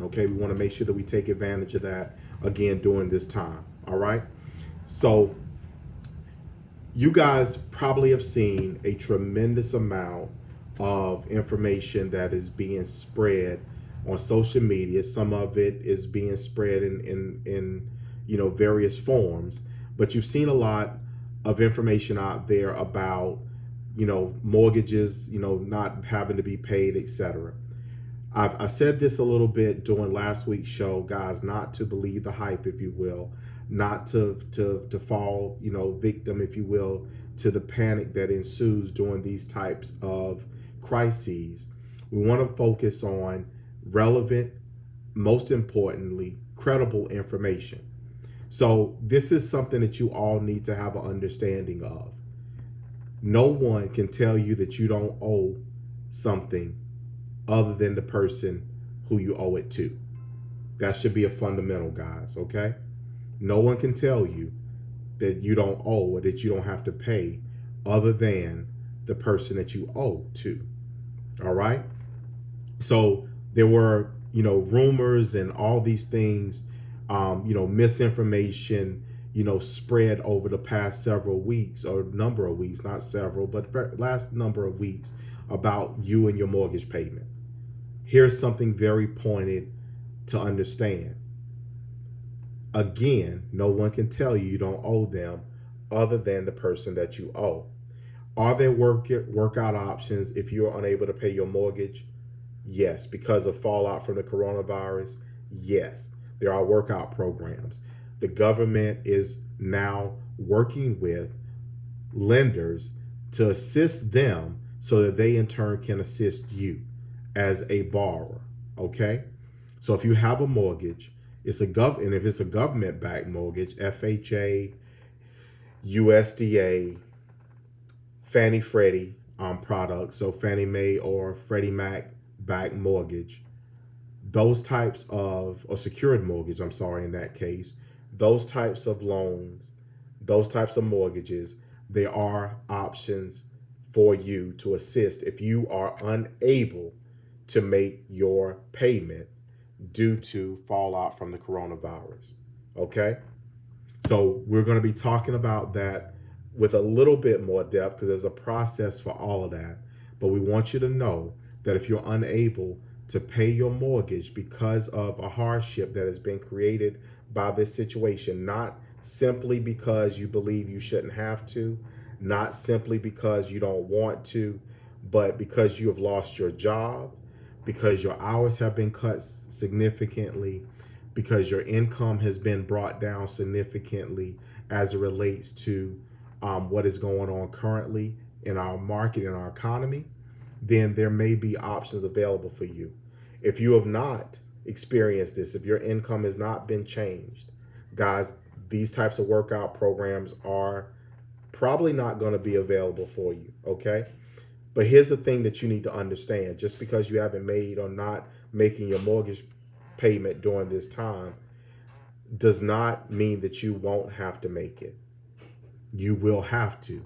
Okay, we want to make sure that we take advantage of that again during this time. All right. So you guys probably have seen a tremendous amount of information that is being spread on social media. Some of it is being spread in various forms, but you've seen a lot of information out there about mortgages not having to be paid, etc. I said this a little bit during last week's show, guys, not to believe the hype, if you will, not to fall, victim, if you will, to the panic that ensues during these types of crises. We want to focus on relevant, most importantly, credible information. So this is something that you all need to have an understanding of. No one can tell you that you don't owe something other than the person who you owe it to. That should be a fundamental, guys, okay? No one can tell you that you don't owe or that you don't have to pay other than the person that you owe to. All right? So there were, rumors and all these things, misinformation, spread over the past several weeks or number of weeks, not several, but last number of weeks about you and your mortgage payment. Here's something very pointed to understand. Again, no one can tell you you don't owe them other than the person that you owe. Are there workout options if you're unable to pay your mortgage? Yes. Because of fallout from the coronavirus? Yes. There are workout programs. The government is now working with lenders to assist them so that they in turn can assist you as a borrower. Okay? So if you have a mortgage, and if it's a government-backed mortgage, FHA, USDA, Fannie Freddie products, so Fannie Mae or Freddie Mac backed mortgage, those types of, or secured mortgage, I'm sorry, in that case, those types of loans, those types of mortgages, there are options for you to assist if you are unable to make your payment due to fallout from the coronavirus. Okay? So we're going to be talking about that with a little bit more depth because there's a process for all of that. But we want you to know that if you're unable to pay your mortgage because of a hardship that has been created by this situation, not simply because you believe you shouldn't have to, not simply because you don't want to, but because you have lost your job, because your hours have been cut significantly, because your income has been brought down significantly as it relates to what is going on currently in our market and our economy, then there may be options available for you. If you have not experienced this, if your income has not been changed, guys, these types of workout programs are probably not going to be available for you, okay? But here's the thing that you need to understand. Just because you haven't made or not making your mortgage payment during this time does not mean that you won't have to make it. You will have to.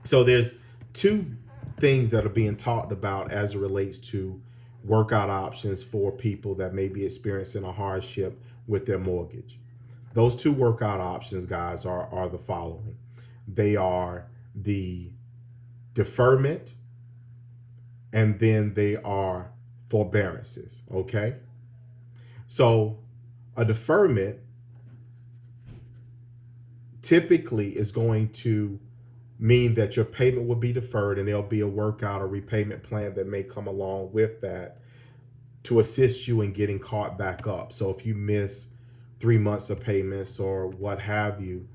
So there's two things that are being talked about as it relates to workout options for people that may be experiencing a hardship with their mortgage. Those two workout options, guys, are the following. They are the deferment, and then they are forbearances, okay? So a deferment typically is going to mean that your payment will be deferred and there'll be a workout or repayment plan that may come along with that to assist you in getting caught back up. So if you miss 3 months of payments or what have you,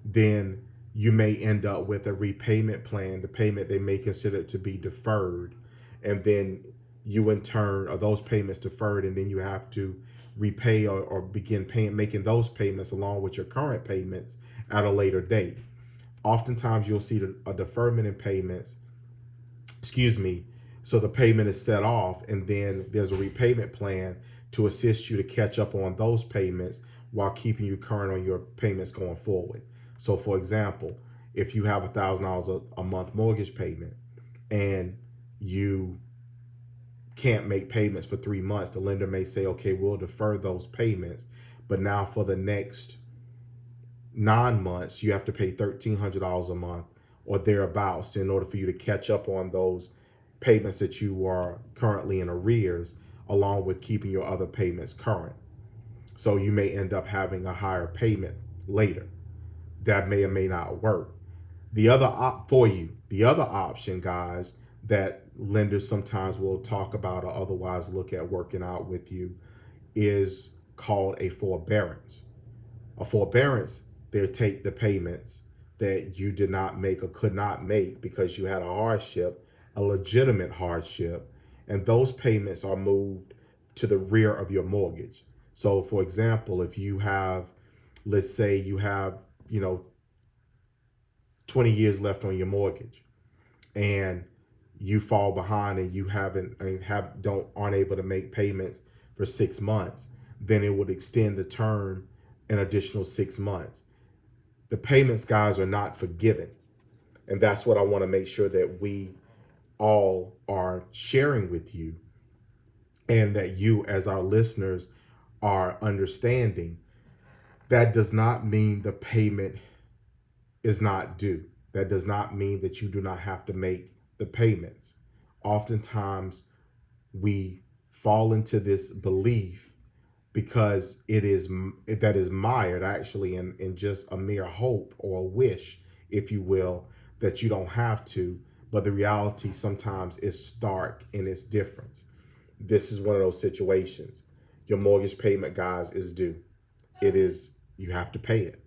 then you may end up with a repayment plan. The payment they may consider to be deferred, and then you in turn are those payments deferred, and then you have to repay or begin making those payments along with your current payments at a later date. Oftentimes you'll see a deferment in payments, so the payment is set off and then there's a repayment plan to assist you to catch up on those payments while keeping you current on your payments going forward. So for example, if you have $1,000 a month mortgage payment and you can't make payments for 3 months, the lender may say, okay, we'll defer those payments. But now for the next 9 months, you have to pay $1,300 a month or thereabouts in order for you to catch up on those payments that you are currently in arrears, along with keeping your other payments current. So you may end up having a higher payment later. That may or may not work. The other option, guys, that lenders sometimes will talk about or otherwise look at working out with you is called a forbearance. A forbearance, they take the payments that you did not make or could not make because you had a hardship, a legitimate hardship, and those payments are moved to the rear of your mortgage. So for example, if you have, let's say you have, 20 years left on your mortgage and you fall behind and you aren't able to make payments for 6 months, then it would extend the term an additional 6 months. The payments, guys, are not forgiven. And that's what I want to make sure that we all are sharing with you, and that you as our listeners are understanding. That does not mean the payment is not due. That does not mean that you do not have to make the payments. Oftentimes we fall into this belief because that is mired actually in just a mere hope or a wish, if you will, that you don't have to. But the reality sometimes is stark in its difference. This is one of those situations. Your mortgage payment, guys, is due. You have to pay it.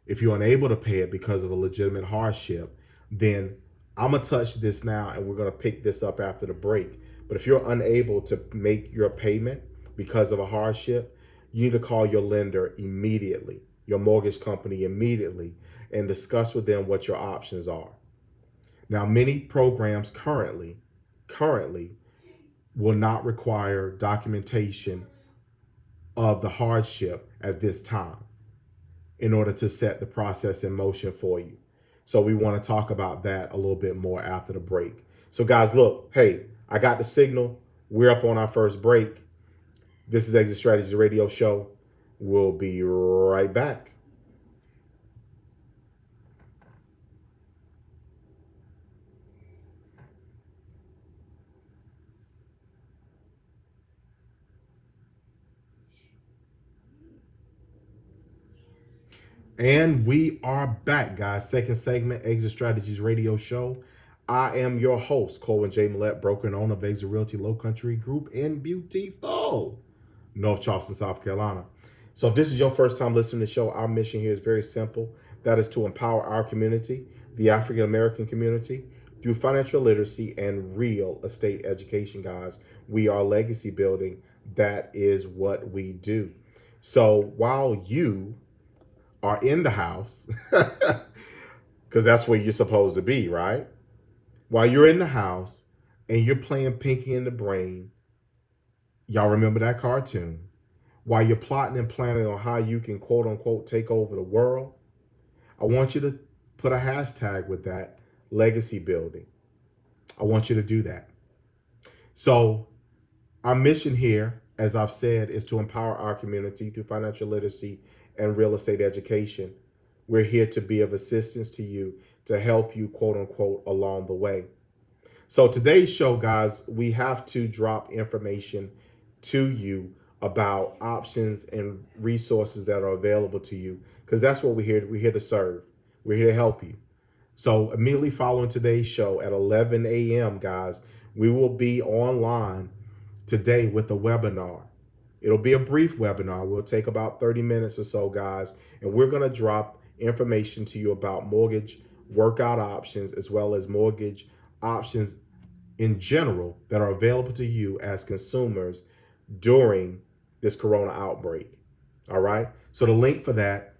If you're unable to pay it because of a legitimate hardship, then I'm going to touch this now and we're going to pick this up after the break. But if you're unable to make your payment because of a hardship, you need to call your lender immediately, your mortgage company immediately, and discuss with them what your options are. Now, many programs currently will not require documentation of the hardship at this time in order to set the process in motion for you. So we want to talk about that a little bit more after the break. So guys, look, hey, I got the signal. We're up on our first break. This is Exit Strategies Radio Show. We'll be right back. And we are back, guys. Second segment, Exit Strategies Radio Show. I am your host, Colin J. Millett, broker and owner of Exit Realty Low Country Group in beautiful North Charleston, South Carolina. So if this is your first time listening to the show, our mission here is very simple. That is to empower our community, the African American community, through financial literacy and real estate education, guys. We are legacy building. That is what we do. So while you are in the house, because that's where you're supposed to be, right? While you're in the house and you're playing Pinky and the Brain, y'all remember that cartoon? While you're plotting and planning on how you can, quote unquote, take over the world, I want you to put a hashtag with that, legacy building. I want you to do that. So our mission here, as I've said, is to empower our community through financial literacy and real estate education. We're here to be of assistance to you, to help you, quote unquote, along the way. So today's show, guys, we have to drop information to you about options and resources that are available to you, because that's what we're here. We're here to serve. We're here to help you. So immediately following today's show at 11 a.m., guys, we will be online today with a webinar. It'll be a brief webinar. We'll take about 30 minutes or so, guys, and we're going to drop information to you about mortgage workout options, as well as mortgage options in general that are available to you as consumers during this corona outbreak. All right. So the link for that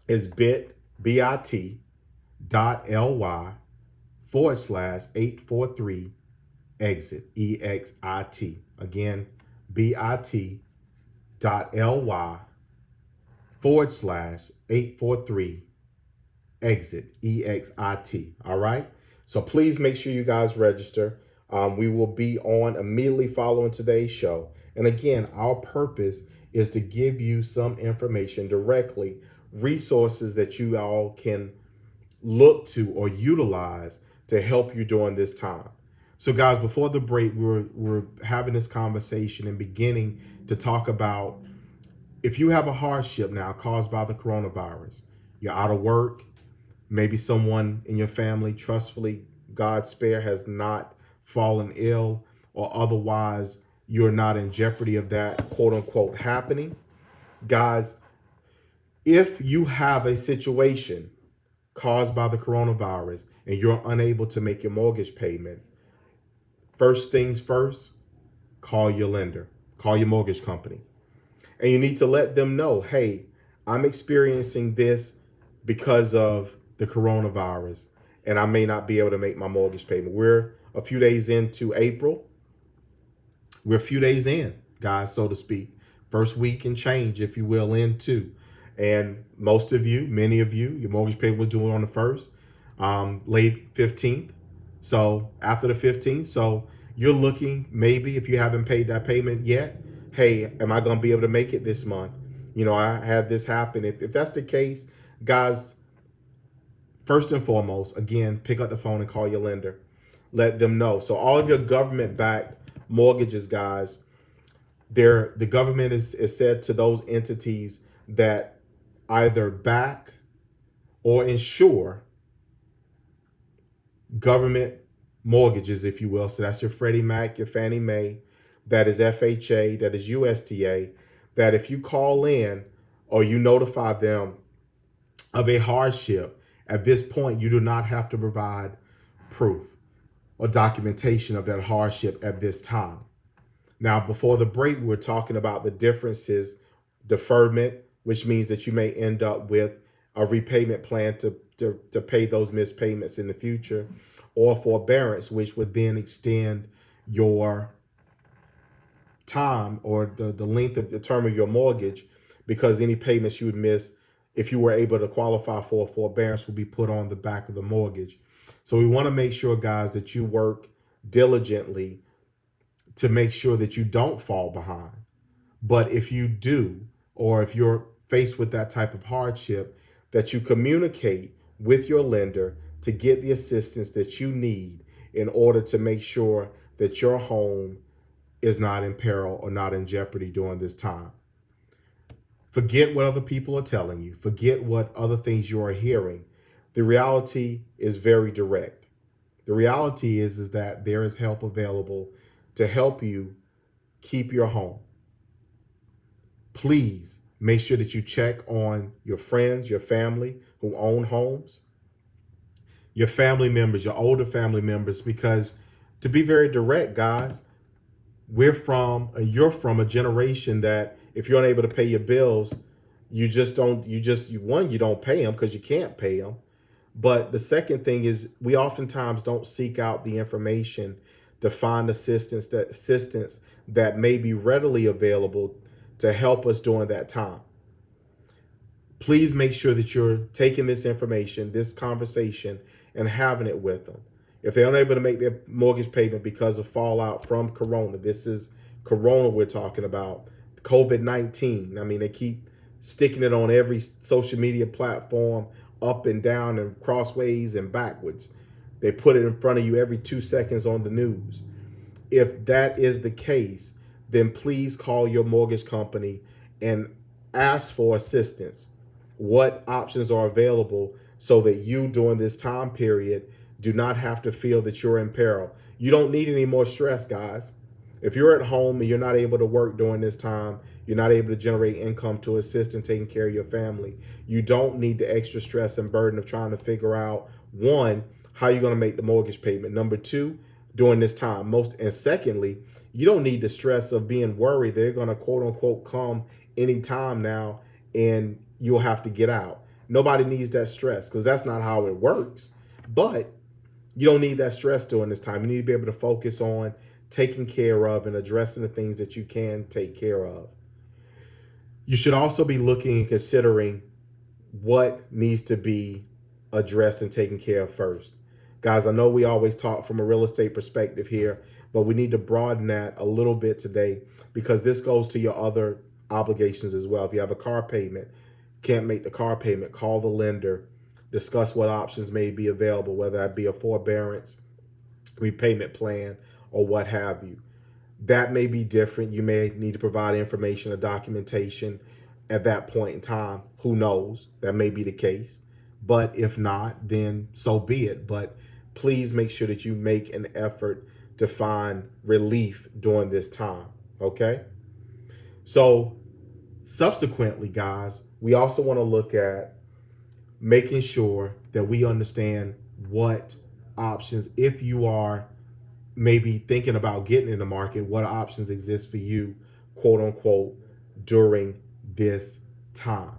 is bit.ly/843 exit, EXIT. Again, bit.ly/843 exit, EXIT. All right. So please make sure you guys register. We will be on immediately following today's show. And again, our purpose is to give you some information directly, resources that you all can look to or utilize to help you during this time. So, guys, before the break, we're having this conversation and beginning to talk about if you have a hardship now caused by the coronavirus, you're out of work, maybe someone in your family, trustfully, God spare, has not fallen ill, or otherwise you're not in jeopardy of that quote unquote happening. Guys, if you have a situation caused by the coronavirus and you're unable to make your mortgage payment, first things first, call your lender, call your mortgage company. And you need to let them know, hey, I'm experiencing this because of the coronavirus, and I may not be able to make my mortgage payment. We're a few days into April. We're a few days in, guys, so to speak. First week and change, if you will, into. And most of you, many of you, your mortgage payment was due on the 1st, late 15th. So after the 15th, so you're looking, maybe if you haven't paid that payment yet, hey, am I going to be able to make it this month? You know, I had this happen. If that's the case, guys, first and foremost, again, pick up the phone and call your lender. Let them know. So all of your government-backed mortgages, guys, the government is said to those entities that either back or insure government mortgages, if you will. So that's your Freddie Mac, your Fannie Mae, that is FHA, that is USDA, that if you call in or you notify them of a hardship, at this point, you do not have to provide proof or documentation of that hardship at this time. Now, before the break, we were talking about the differences, deferment, which means that you may end up with a repayment plan to pay those missed payments in the future, or forbearance, which would then extend your time or the length of the term of your mortgage, because any payments you would miss if you were able to qualify for a forbearance will be put on the back of the mortgage. So we want to make sure, guys, that you work diligently to make sure that you don't fall behind. But if you do, or if you're faced with that type of hardship, that you communicate with your lender to get the assistance that you need in order to make sure that your home is not in peril or not in jeopardy during this time. Forget what other people are telling you. Forget what other things you are hearing. The reality is very direct. The reality is that there is help available to help you keep your home. Please make sure that you check on your friends, your family who own homes, your family members, your older family members, because to be very direct, guys, you're from a generation that if you're unable to pay your bills, you don't pay them because you can't pay them. But the second thing is we oftentimes don't seek out the information to find assistance that may be readily available to help us during that time. Please make sure that you're taking this information, this conversation, and having it with them. If they're unable to make their mortgage payment because of fallout from Corona, this is Corona we're talking about, COVID-19. I mean, they keep sticking it on every social media platform, up and down and crossways and backwards. They put it in front of you every 2 seconds on the news. If that is the case, then please call your mortgage company and ask for assistance. What options are available so that you, during this time period, do not have to feel that you're in peril. You don't need any more stress, guys. If you're at home and you're not able to work during this time, you're not able to generate income to assist in taking care of your family, you don't need the extra stress and burden of trying to figure out, one, how you're going to make the mortgage payment. Number two, during this time. And secondly, you don't need the stress of being worried they're going to quote unquote come anytime now and you'll have to get out. Nobody needs that stress because that's not how it works. But you don't need that stress during this time. You need to be able to focus on taking care of and addressing the things that you can take care of. You should also be looking and considering what needs to be addressed and taken care of first. Guys, I know we always talk from a real estate perspective here, but we need to broaden that a little bit today because this goes to your other obligations as well. If you have a car payment, can't make the car payment, call the lender, discuss what options may be available, whether that be a forbearance, repayment plan, or what have you. That may be different. You may need to provide information or documentation at that point in time. Who knows? That may be the case. But if not, then so be it. But please make sure that you make an effort to find relief during this time. Okay? So subsequently, guys, we also want to look at making sure that we understand what options, if you are maybe thinking about getting in the market, what options exist for you, quote unquote, during this time.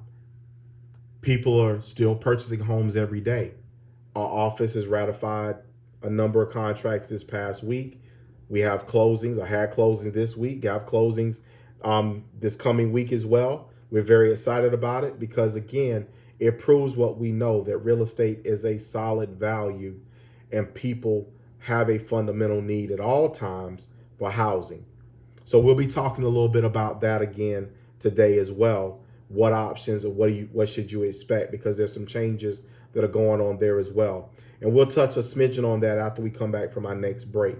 People are still purchasing homes every day. Our office has ratified a number of contracts this past week. We have closings. I had closings this week. Have closings this coming week as well. We're very excited about it because, again, it proves what we know, that real estate is a solid value and people have a fundamental need at all times for housing. So we'll be talking a little bit about that again today as well. What options or what should you expect, because there's some changes that are going on there as well. And we'll touch a smidgen on that after we come back from our next break.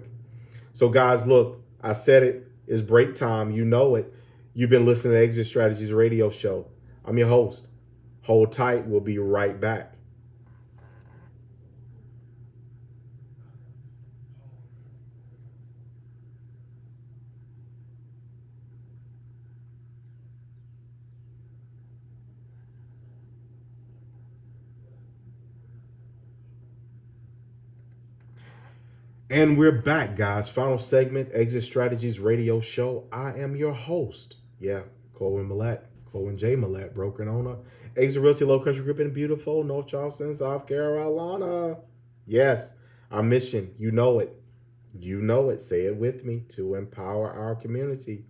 So guys, look, I said it is break time. You know it. You've been listening to Exit Strategies Radio Show. I'm your host. Hold tight. We'll be right back. And we're back, guys. Final segment, Exit Strategies Radio Show. I am your host. Yeah, Colin J. Millett, broker and owner, Exit Realty Low Country Group in beautiful North Charleston, South Carolina. Yes, our mission, you know it. You know it. Say it with me. To empower our community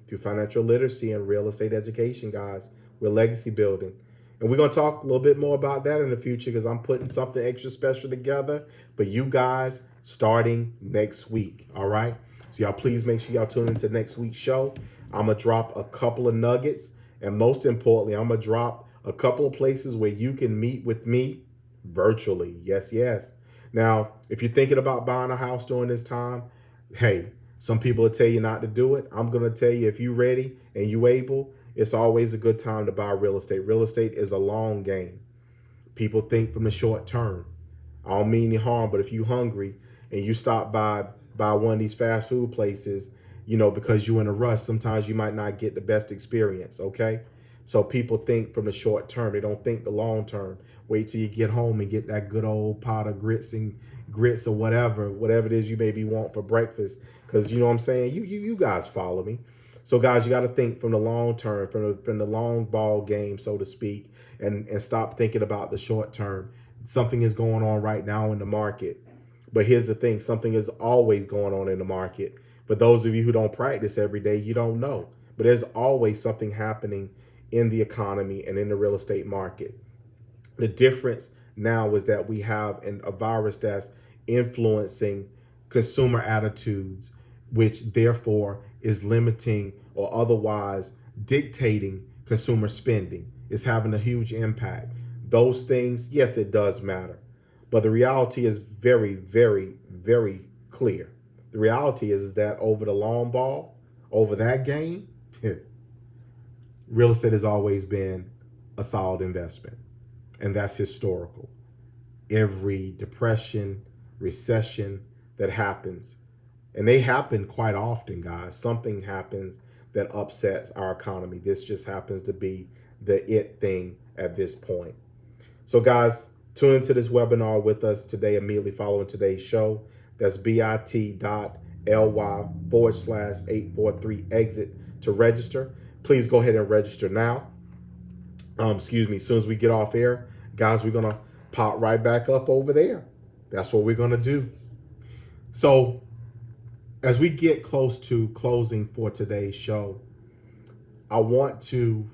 through financial literacy and real estate education, guys. We're legacy building. And we're going to talk a little bit more about that in the future because I'm putting something extra special together for you guys starting next week. All right. So y'all please make sure y'all tune into next week's show. I'm going to drop a couple of nuggets. And most importantly, I'm going to drop a couple of places where you can meet with me virtually. Yes, yes. Now, if you're thinking about buying a house during this time, hey, some people will tell you not to do it. I'm going to tell you, if you're ready and you able, it's always a good time to buy real estate. Real estate is a long game. People think from the short term. I don't mean any harm, but if you're hungry and you stop by one of these fast food places, you know, because you're in a rush, sometimes you might not get the best experience, okay? So people think from the short term. They don't think the long term. Wait till you get home and get that good old pot of grits or whatever it is you maybe want for breakfast. Because you know what I'm saying? You guys follow me. So guys, you got to think from the long term, from the long ball game, so to speak, and stop thinking about the short term. Something is going on right now in the market. But here's the thing, something is always going on in the market. For those of you who don't practice every day, you don't know. But there's always something happening in the economy and in the real estate market. The difference now is that we have a virus that's influencing consumer attitudes, which therefore is limiting or otherwise dictating consumer spending. It's having a huge impact. Those things, yes, it does matter. But the reality is very, very, very clear. The reality is that over the long ball, over that game, real estate has always been a solid investment. And that's historical. Every depression, recession that happens, and they happen quite often, guys. Something happens that upsets our economy. This just happens to be the it thing at this point. So guys, tune into this webinar with us today, immediately following today's show. That's bit.ly/843exit to register. Please go ahead and register now. As soon as we get off air, guys, we're going to pop right back up over there. That's what we're going to do. So as we get close to closing for today's show, I want to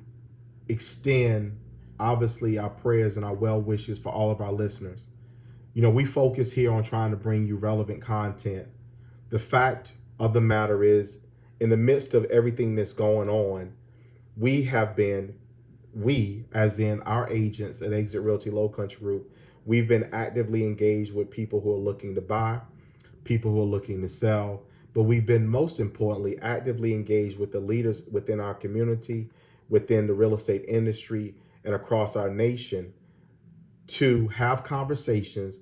extend, obviously, our prayers and our well wishes for all of our listeners. We focus here on trying to bring you relevant content. The fact of the matter is, in the midst of everything that's going on, we, as in our agents at Exit Realty Low Country Group, we've been actively engaged with people who are looking to buy, people who are looking to sell, but we've been most importantly actively engaged with the leaders within our community, within the real estate industry, and across our nation to have conversations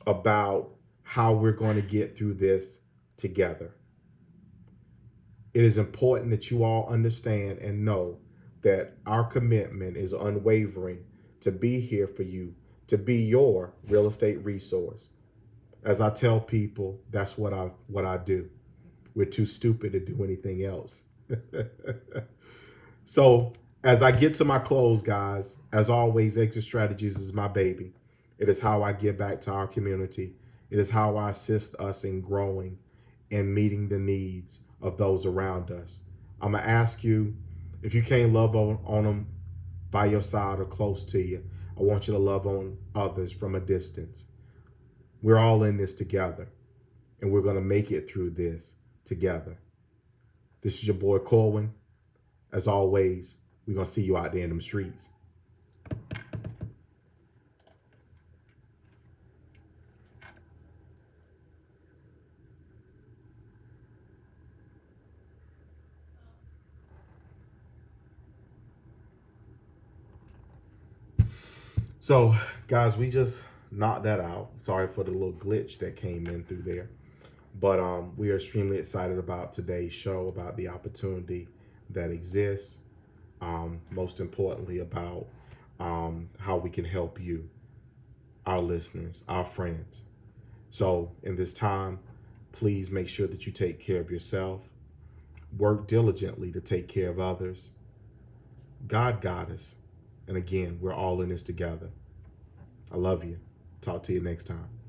about how we're going to get through this together. It is important that you all understand and know that our commitment is unwavering to be here for you, to be your real estate resource. As I tell people, that's what I do. We're too stupid to do anything else. So as I get to my close, guys, as always, Exit Strategies is my baby. It is how I give back to our community. It is how I assist us in growing and meeting the needs of those around us. I'm going to ask you, if you can't love on them by your side or close to you, I want you to love on others from a distance. We're all in this together, and we're going to make it through this together. This is your boy Corwin. As always, we're going to see you out there in them streets. So, guys, we just knocked that out. Sorry for the little glitch that came in through there. But we are extremely excited about today's show, about the opportunity that exists. Most importantly, about how we can help you, our listeners, our friends. So in this time, please make sure that you take care of yourself. Work diligently to take care of others. God got us. And again, we're all in this together. I love you. Talk to you next time.